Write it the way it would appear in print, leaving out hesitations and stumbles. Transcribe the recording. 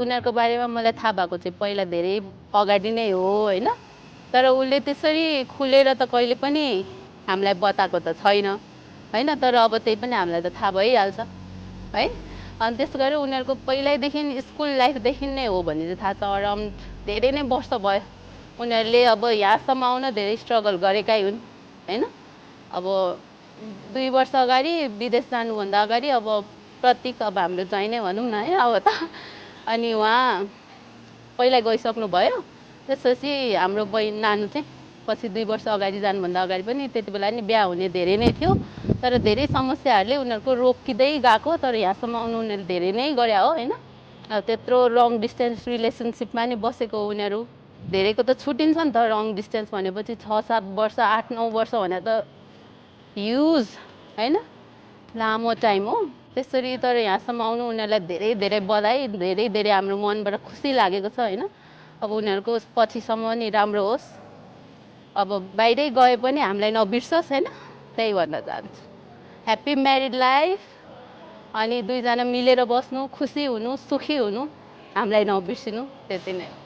उनीहरूको बारेमा मलाई थाहा भएको चाहिँ पहिला धेरै अगाडि नै हो होइन, तर उसले त्यसरी खुलेर त कहिले पनि हामीलाई बताएको त छैन होइन। तर अब त्यही पनि हामीलाई त थाहा भइहाल्छ है। अनि त्यसो गरेर उनीहरूको पहिल्यैदेखि स्कुल लाइफदेखि नै हो भन्ने चाहिँ थाहा छ। अराउन्ड धेरै नै वर्ष भयो उनीहरूले अब यहाँसम्म आउन धेरै स्ट्रगल गरेकै हुन् होइन। अब 2 वर्ष अगाडि विदेश जानुभन्दा अगाडि अब प्रतीक अब हाम्रो ज्वाइँ नै भनौँ न है अब त, अनि उहाँ पहिला गइसक्नु भयो। त्यसपछि हाम्रो नानु चाहिँ पछि 2 वर्ष अगाडि जानुभन्दा अगाडि पनि त्यति बेला नि बिहा हुने धेरै नै थियो, तर धेरै समस्याहरूले उनीहरूको रोकिँदै गएको। तर यहाँसम्म आउनु उनीहरूले धेरै नै गरे हो होइन। अब त्यत्रो लङ डिस्टेन्स रिलेसनसिपमा नि बसेको उनीहरू, धेरैको त छुट्टिन्छ नि त लङ डिस्टेन्स भनेपछि 6-7 वर्ष 8-9 वर्ष भने त ह्युज होइन, लामो टाइम हो त्यसरी। तर यहाँसम्म आउनु उनीहरूलाई धेरै धेरै बधाई, धेरै धेरै हाम्रो मनबाट खुसी लागेको छ होइन। अब उनीहरूको पछिसम्म नि राम्रो होस्, अब बाहिरै गए पनि हामीलाई नबिर्सोस् होइन, त्यही भन्न चाहन्छु। ह्याप्पी म्यारिड लाइफ, अनि दुईजना मिलेर बस्नु, खुसी हुनु, सुखी हुनु, हामीलाई नबिर्सिनु, त्यति नै।